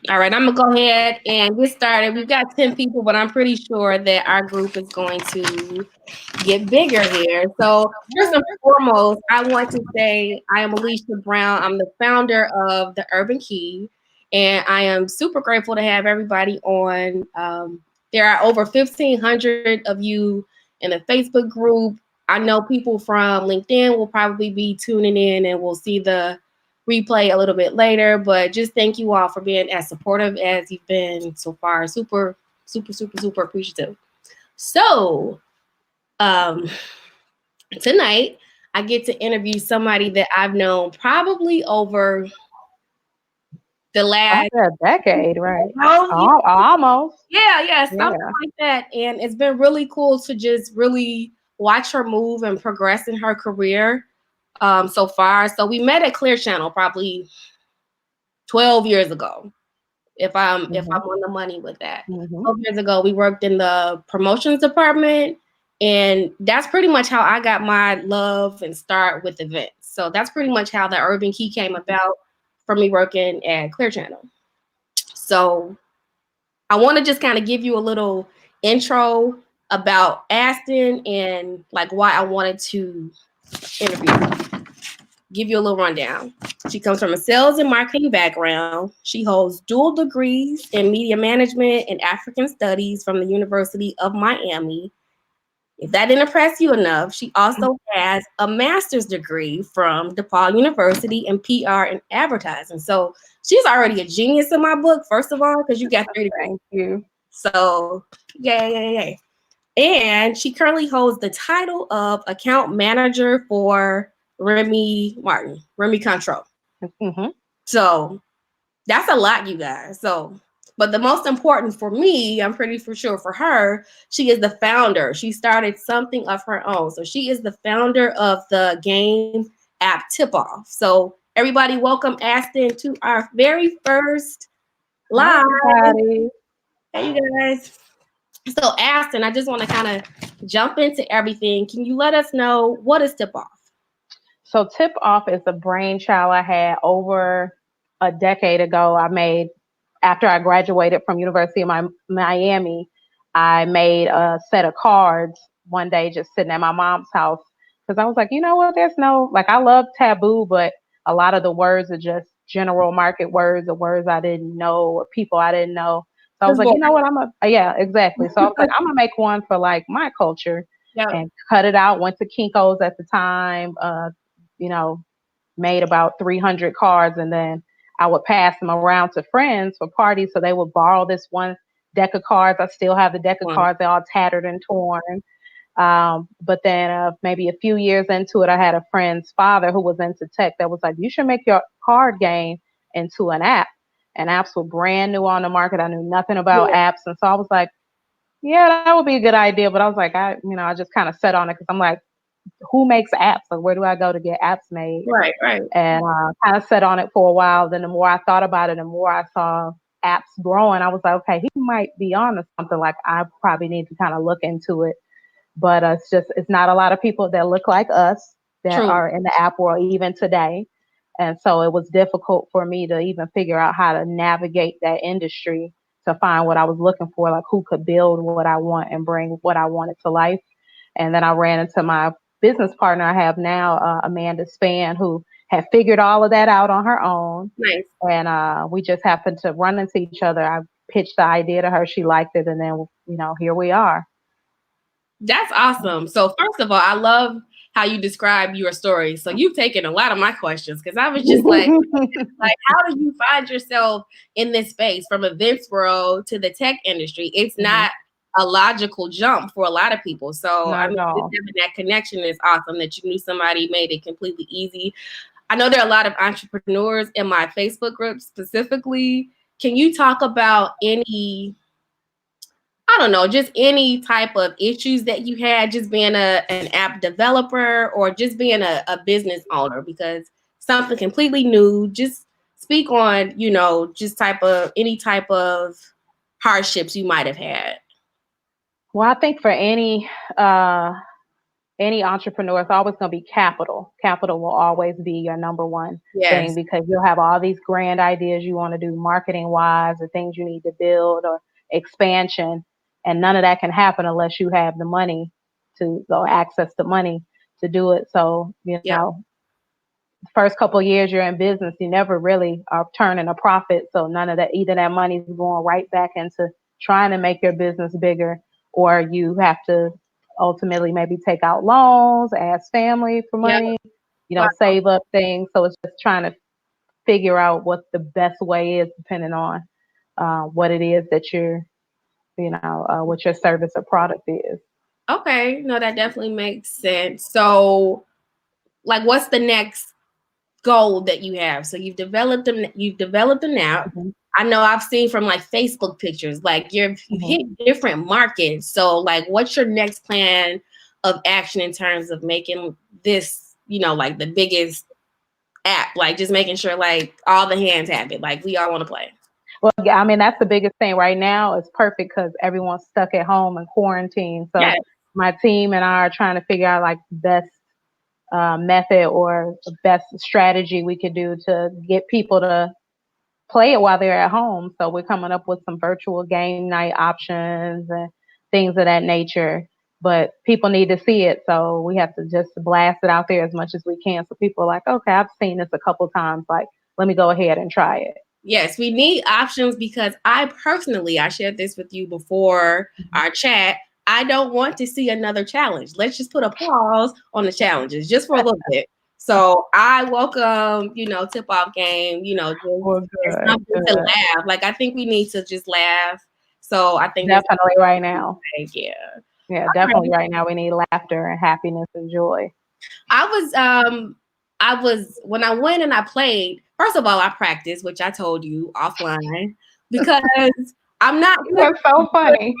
All right, I'm gonna go ahead and get started. We've got 10 people, but I'm pretty sure that our group is going to get bigger here. So first and foremost, I want to say I am Alicia Brown. I'm the founder of the Urban Key, and I am super grateful to have everybody on. There are over 1,500 of you in the Facebook group. I know people from LinkedIn will probably be tuning in and will see the replay a little bit later, but just thank you all for being as supportive as you've been so far. Super, super, super, super appreciative. So, um, tonight I get to interview somebody that I've known probably over the last a decade, right? oh Almost. yeah, something Yeah. like that. And it's been really cool to just really watch her move and progress in her career so far. So we met at Clear Channel probably 12 years ago. If I'm Mm-hmm. on the money with that. Mm-hmm. 12 years ago, we worked in the promotions department, and that's pretty much how I got my love and start with events. So that's pretty much how the Urban Key came about from me working at Clear Channel. So I want to just kind of give you a little intro about Astin and like why I wanted to interview her. Give you a little rundown. She comes from a sales and marketing background. She holds dual degrees in media management and African studies from the University of Miami. If that didn't impress you enough, she also has a master's degree from DePaul University in PR and advertising. So she's already a genius in my book, first of all, because you got 3 degrees. Thank you. So, yay. And she currently holds the title of account manager for Remy Control. Mm-hmm. So that's a lot, you guys. So, but the most important for me, I'm pretty for sure for her, she is the founder. She started something of her own. So she is the founder of the game app TipOff. So everybody, welcome Astin to our very first Hi, live. everybody. Hey, you guys. So Astin, I just want to kind of jump into everything. Can you let us know what is TipOff? So Tip Off is a brainchild I had over a decade ago. I made after I graduated from University of Miami. I made a set of cards one day just sitting at my mom's house because I was like, you know what? There's no like I love taboo, but a lot of the words are just general market words or words I didn't know or people I didn't know. So I was It's like, boring. you know what? Yeah, exactly. So I was like, I'm gonna make one for like my culture Yep. and cut it out. Went to Kinko's at the time. You know, made about 300 cards, and then I would pass them around to friends for parties. So they would borrow this one deck of cards. I still have the deck of One. cards. They're all tattered and torn. But then maybe a few years into it, I had a friend's father who was into tech that was like, you should make your card game into an app. And apps were brand new on the market. I knew nothing about Yeah. apps. And so I was like, yeah, that would be a good idea. But I was like, I just kind of set on it because I'm like, who makes apps? Like, where do I go to get apps made? Right. And kind of sat on it for a while. Then the more I thought about it, the more I saw apps growing, I was like, okay, he might be on to something. Like, I probably need to kind of look into it. But it's not a lot of people that look like us that True. are in the app world even today. And so it was difficult for me to even figure out how to navigate that industry to find what I was looking for, like who could build what I want and bring what I wanted to life. And then I ran into my business partner I have now, Amanda Span, who had figured all of that out on her own. Nice. And we just happened to run into each other. I pitched the idea to her. She liked it. And then, here we are. That's awesome. So first of all, I love how you describe your story. So you've taken a lot of my questions because I was just like, how do you find yourself in this space from events world to the tech industry? It's Mhm. not a logical jump for a lot of people. So I Not mean, at just all. having that connection is awesome. That you knew somebody made it completely easy. I know there are a lot of entrepreneurs in my Facebook group specifically. Can you talk about any, I don't know, just any type of issues that you had just being an app developer or just being a business owner? Because something completely new, just speak on, just type of any type of hardships you might have had. Well, I think for any uh, any entrepreneur, it's always going to be capital. Capital will always be your number one thing, Yes. because you'll have all these grand ideas you want to do marketing wise, or things you need to build, or expansion. And none of that can happen unless you have the money to go access the money to do it. So, Yep. first couple of years you're in business, you never really are turning a profit. So none of that, either that money's going right back into trying to make your business bigger, or you have to ultimately maybe take out loans, ask family for Yep. money, Wow. save up things. So it's just trying to figure out what the best way is, depending on what it is that what your service or product is. Okay. No, that definitely makes sense. So, like, what's the next goal that you have? So you've developed an app. Mhm. I know I've seen from like Facebook pictures, like you Mhm. hit different markets. So like what's your next plan of action in terms of making this, like the biggest app, like just making sure like all the hands have it, like we all want to play. Well, I mean, that's the biggest thing right now. It's perfect because everyone's stuck at home and quarantine. So Yes. my team and I are trying to figure out like the best method or the best strategy we could do to get people to play it while they're at home. So we're coming up with some virtual game night options and things of that nature. But people need to see it, so we have to just blast it out there as much as we can. So people are like, okay, I've seen this a couple times. Like, let me go ahead and try it. Yes, we need options because I shared this with you before our chat. I don't want to see another challenge. Let's just put a pause on the challenges just for a little bit. So I welcome, tip off game, just Well, it's good, something to good. laugh. Like I think we need to just laugh. So I think this Definitely right now. is yeah. Yeah, All definitely right. right now. We need laughter and happiness and joy. I was when I went and I played, first of all, I practiced, which I told you offline, because I'm not good That's so funny.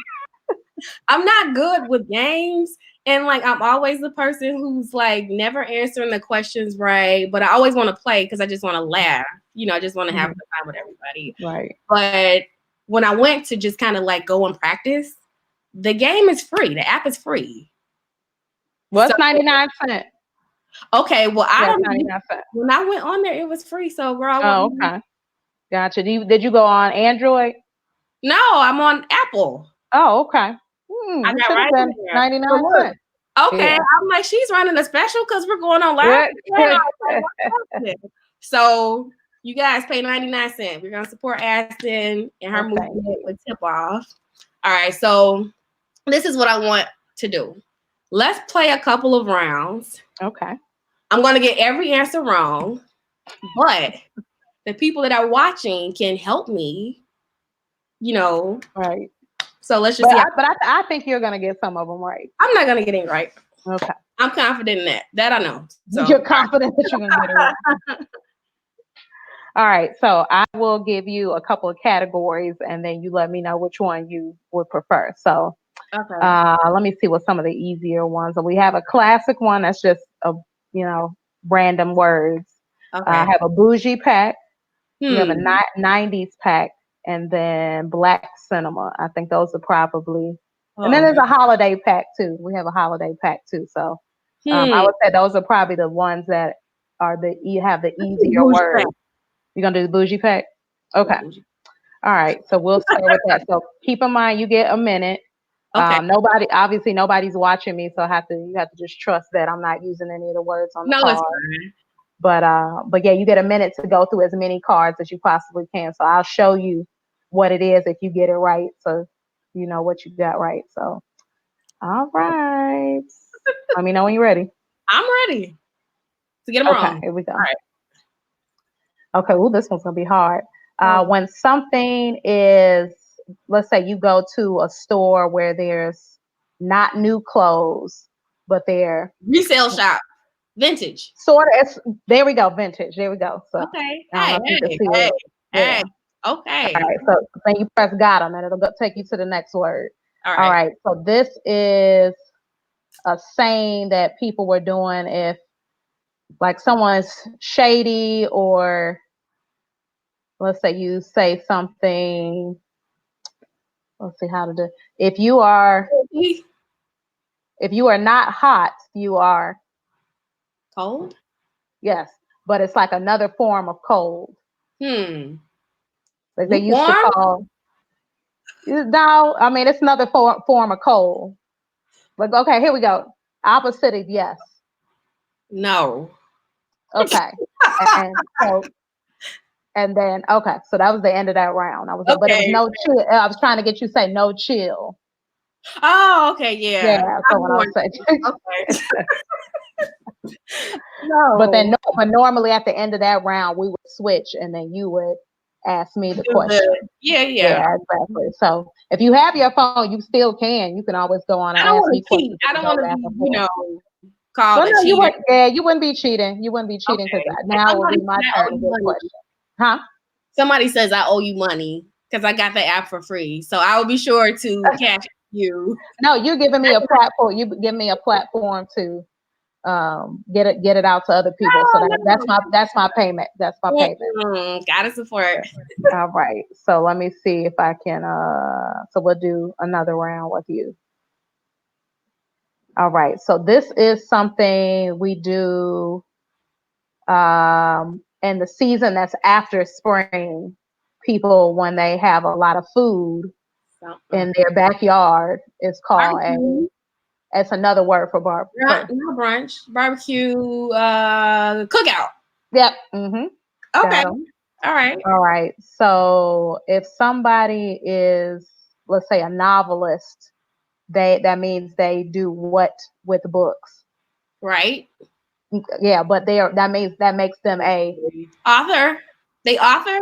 I'm not good with games. And like I'm always the person who's like never answering the questions right. But I always want to play because I just want to laugh. I just want to have a Mhm. good time with everybody. Right. But when I went to just kind of like go and practice, the game is free. The app is free. So What's 99¢? okay, well I Yes, don't know. 99¢. When I went on there, it was free. So girl, I Oh, want okay. Gotcha. Did you go on Android? no, I'm on Apple. Oh, okay. I It got should have right in been there. So 99 look, cents. okay, Yeah. I'm like, she's running a special because we're going on live Good. today. I was like, what's happening? So you guys pay 99 cents. We're gonna support Astin and her Well, thank movement you. with tip off. All right, so this is what I want to do. Let's play a couple of rounds. Okay. I'm gonna get every answer wrong, but the people that are watching can help me, you know. Right. So let's just But see. I think you're gonna get some of them right. I'm not gonna get it right. Okay. I'm confident in that. That I know. So You're confident that you're gonna get it right. All right. So I will give you a couple of categories, and then you let me know which one you would prefer. So okay. let me see what some of the easier ones. So we have a classic one that's just you know random words. I Okay. have a bougie pack. We have a Hmm. 90s pack, and then black cinema. I think those are probably, and then Oh. there's a holiday pack too. We have a holiday pack too. So I Hmm. would say those are probably the ones that are you have the Let's do easier bougie pack. words. You're gonna do the bougie pack? Yeah, Okay. bougie. All right. So we'll start with that. So keep in mind you get a minute. Okay. Nobody's watching me, so you have to just trust that I'm not using any of the words on the No, it's card. fine. But yeah, you get a minute to go through as many cards as you possibly can. So I'll show you what it is if you get it right, so you know what you got right. So all right, let me know when you're ready. I'm ready to get them Okay, wrong. here we All go. Okay, well this one's gonna be hard. right. When something is, let's say you go to a store where there's not new clothes, but they're Resale shop. Vintage. sort of. There we go, vintage. There we go. So Okay. I don't know Hey, if you can hey, see hey, it. hey. Yeah. All Okay. right. So then you press got them, and it'll take you to the next word. All All right. right. So this is a saying that people were doing if like someone's shady, or let's say you say something. Let's see how to do. If you are, If you are not hot, you are Cold? yes, but it's like another form of cold. Like they used to Lukewarm? call. No, I mean it's another form of cold. But okay, here we go. Opposite of yes. No. Okay, and so and then okay, so that was the end of that round. But it was Okay. no chill. I was trying to get you to say no chill. Oh, okay, yeah. Yeah, so I'm when I going. was saying, Okay. but then No. no, but normally at the end of that round we would switch, and then you would ask me the Do question. the yeah, yeah. Yeah, exactly. So if you have your phone, you still can. You can always go on I and don't ask want me to cheat. questions. We I can don't go want to back be, and forth. called Well, a no, you cheater. wouldn't. Yeah, you wouldn't be cheating. You wouldn't be cheating because Okay. If now it would somebody be my says I owe turn to you get a money, question. Huh? somebody says I owe you money because I got the app for free, so I will be sure to cash you. No, you're giving me a platform. You give me a platform to get it out to other people. So No, that's my payment. That's my no. payment. Gotta support. All right. So let me see if I can. So we'll do another round with you. All right. So this is something we do in the season that's after spring. People when they have a lot of food in their backyard, it's called a. Barbecue. It's another word for Not brunch. Barbecue. Cookout. Yep. Mm-hmm. Okay. Got 'em. All right. All right. So if somebody is, let's say, a novelist, that means they do what with books? Right. Yeah, but that makes them a. Author. They author.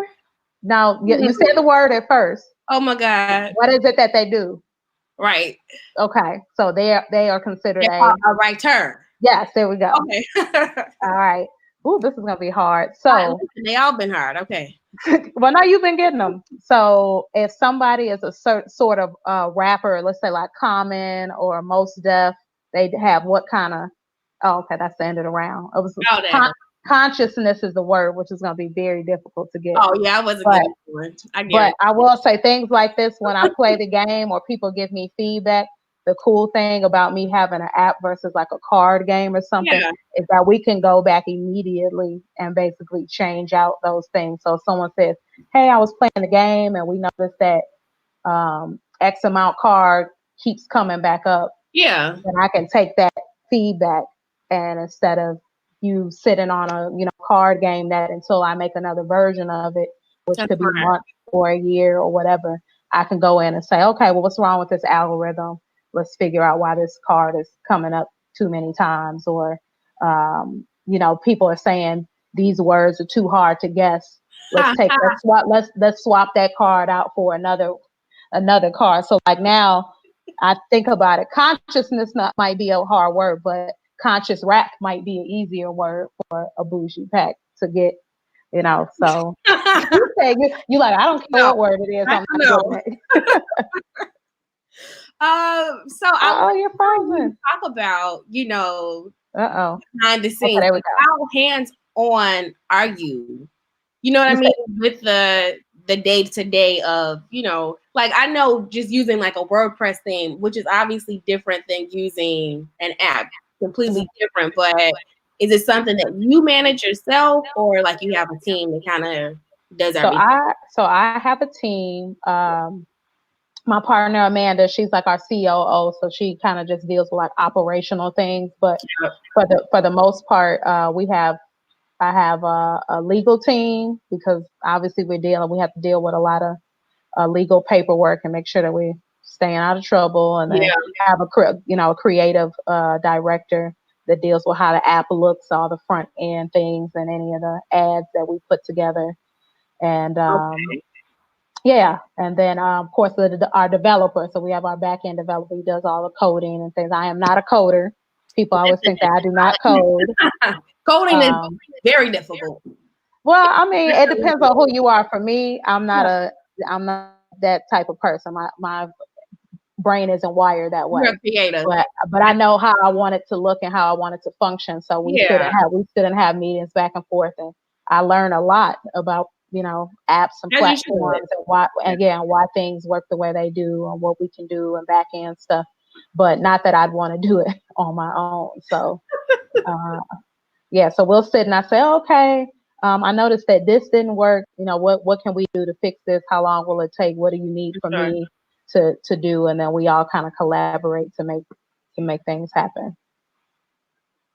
Now you said the word at first. Oh my God. What is it that they do? Right. Okay, so they are considered They're a. called a writer. Yes, there we go. Okay. All right. Ooh, this is gonna be hard. So, They all been hard. Okay. well, no, you've been getting them. So, if somebody is a sort of rapper, let's say like Common or Most Def, they have what kind of? Oh, okay, that's the end of the round. It was Oh, damn. consciousness is the word, which is going to be very difficult to get. Oh yeah, I wasn't But getting one. I get but it. I will say things like this when I play the game or people give me feedback. The cool thing about me having an app versus like a card game or something Yeah. is that we can go back immediately and basically change out those things. So if someone says, "Hey, I was playing the game and we noticed that X amount card keeps coming back up," Yeah. then I can take that feedback and instead of you sitting on a card game that until I make another version of it, which That's could be smart. months or a year or whatever, I can go in and say, okay, well, what's wrong with this algorithm? Let's figure out why this card is coming up too many times, or people are saying these words are too hard to guess. Let's swap that card out for another card. So like now I think about it, consciousness might be a hard word, but conscious rap might be an easier word for a bougie pack to get, so you say you like, I don't care No, what word it is, I I'm not know. getting it. So I Oh, want you're to frozen. talk about, Uh-oh. behind the Okay, scenes. there we go. How hands on are you? You know what I You mean? say, With the day to day of, like I know just using like a WordPress theme, which is obviously different than using an app, completely different. But is it something that you manage yourself, or like you have a team that kind of does so everything? I have a team. My partner Amanda, she's like our COO, so she kind of just deals with like operational things. But for the most part, I have a legal team because obviously we have to deal with a lot of legal paperwork and make sure that we're staying out of trouble. And then Yeah. have a creative director that deals with how the app looks, all the front end things, and any of the ads that we put together. And Okay. yeah, and then of course our developer. So we have our back end developer. He does all the coding and things. I am not a coder. People always think that I do not code. Coding is Um, very difficult. well, I mean, it depends on who you are. For me, I'm not that type of person. My brain isn't wired that You're way. a creative. But I know how I want it to look and how I want it to function. So Yeah. we sit and have meetings back and forth, and I learn a lot about apps and As you should. platforms and why things work the way they do and what we can do and back end stuff. but not that I'd want to do it on my own. So, uh, yeah, so we'll sit and I say, okay, I noticed that this didn't work. What can we do to fix this? How long will it take? What do you need from Sure. me to do? And then we all kind of collaborate to make things happen.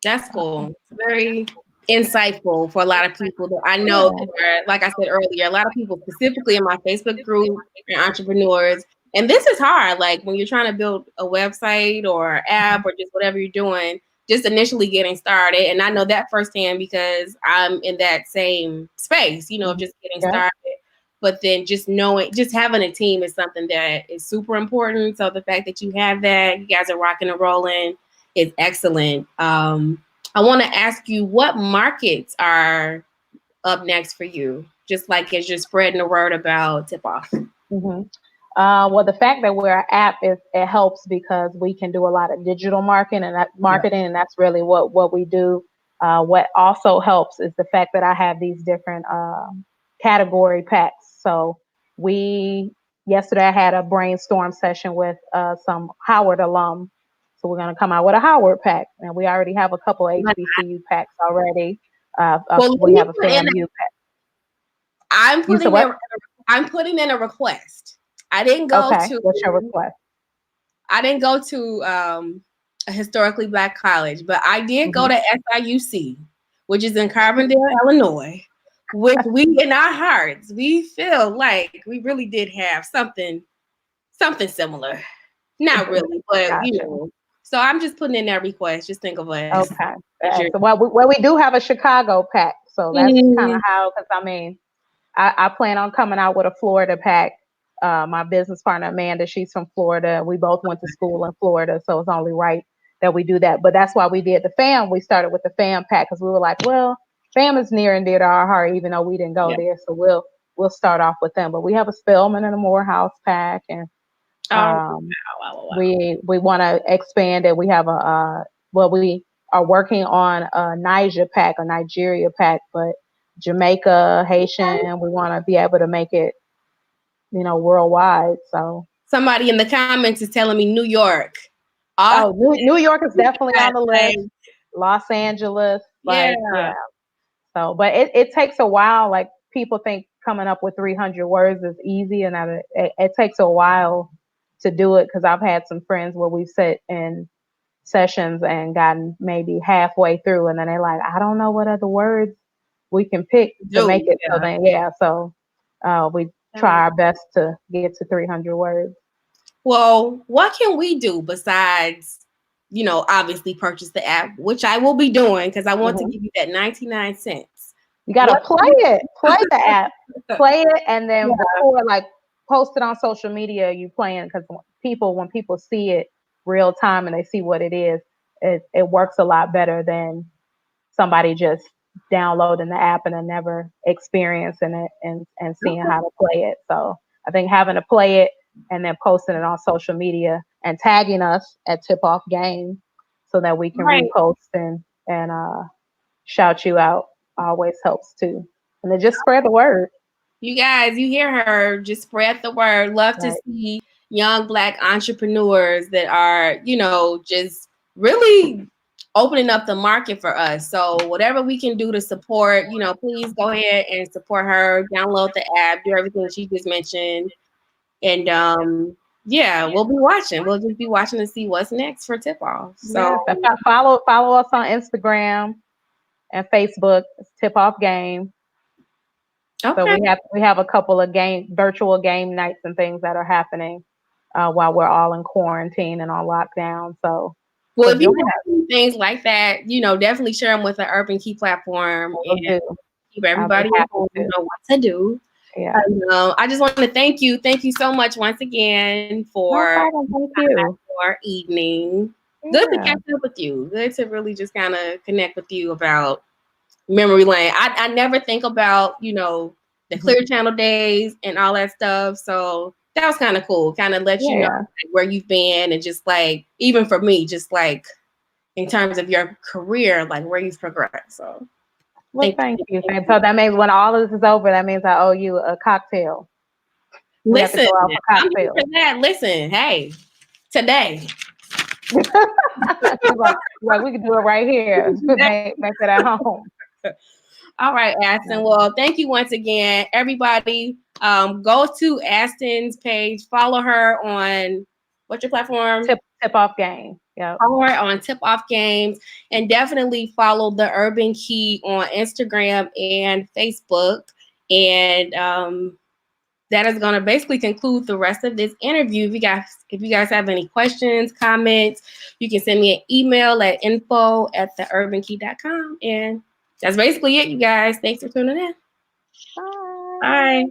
That's cool. It's very insightful for a lot of people that I know Yeah. that are, like I said earlier, a lot of people specifically in my Facebook group and entrepreneurs. And this is hard. Like when you're trying to build a website or app or just whatever you're doing, just initially getting started. And I know that firsthand because I'm in that same space, of just getting Yeah. started. But then just having a team is something that is super important. So the fact that you have that, you guys are rocking and rolling is excellent. I want to ask you what markets are up next for you, just like as you're spreading the word about TipOff. Mm-hmm. Well, the fact that we're an app it helps because we can do a lot of digital marketing, and that's really what we do. What also helps is the fact that I have these different category packs. So yesterday I had a brainstorm session with some Howard alum. So we're going to come out with a Howard pack, and we already have a couple of HBCU packs already. Well, We have a FAMU pack. I'm You said putting in. what? I'm putting in a request. I didn't go Okay. to. What's your request? I didn't go to a historically Black college, but I did go to SIUC, which is in Carbondale, Illinois. Which we, in our hearts, we feel like we really did have something similar. Not really, but Gotcha. So I'm just putting in that request. Just think of us. Okay. So we do have a Chicago pack, so that's kind of how. Because I mean, I plan on coming out with a Florida pack. My business partner Amanda, she's from Florida. We both went to school in Florida, so it's only right that we do that. But that's why we did the FAM. We started with the FAM pack because we were like, well, FAM is near and dear to our heart, even though we didn't go there. So we'll start off with them. But we have a Spelman and a Morehouse pack, and wow. we want to expand it. We have we are working on a Nigeria pack, but Jamaica, Haitian, we want to be able to make it, worldwide. So somebody in the comments is telling me New York. New York is definitely on the list. Los Angeles, yeah. So, but it takes a while. Like people think coming up with 300 words is easy, and it takes a while to do it because I've had some friends where we've sat in sessions and gotten maybe halfway through, and then they're like, I don't know what other words we can pick to make it. So we try our best to get to 300 words. Well, what can we do besides, obviously purchase the app, which I will be doing because I want to give you that 99 cents. You got to play the app, play it, and then before, post it on social media, you playing, because when people see it real time and they see what it is, it works a lot better than somebody just downloading the app and then never experiencing it and seeing how to play it. So I think having to play it and then posting it on social media and tagging us at TipOff Game so that we can repost and shout you out always helps too. And then just spread the word. You guys, you hear her, just spread the word. Love to see young Black entrepreneurs that are, just really opening up the market for us. So whatever we can do to support, please go ahead and support her. Download the app, do everything she just mentioned. And we'll be watching. We'll just be watching to see what's next for TipOff. So follow us on Instagram and Facebook. It's TipOff Game. Okay. So we have a couple of virtual game nights and things that are happening while we're all in quarantine and on lockdown. So if you have things like that, definitely share them with the Urban Key platform and keep everybody know what to do. Yeah. I just want to thank you. Thank you so much once again for our evening. Yeah. Good to catch up with you. Good to really just kind of connect with you about memory lane. I never think about, the Clear Channel days and all that stuff. So that was kind of cool. Kind of let you know where you've been and just even for me, just in terms of your career, where you've progressed. So thank you. So that means when all of this is over, that means I owe you a cocktail. Listen, I'm for that. Listen, hey, today. Like, we can do it right here. Make it at home. All right, Astin. Well, thank you once again, everybody. Go to Astin's page. Follow her on what's your platform? TipOff Game. Yeah. Follow her on TipOff Games, and definitely follow the Urban Key on Instagram and Facebook. And that is going to basically conclude the rest of this interview. If you guys have any questions, comments, you can send me an email at info@theurbankey.com. And that's basically it, you guys. Thanks for tuning in. Bye. Bye.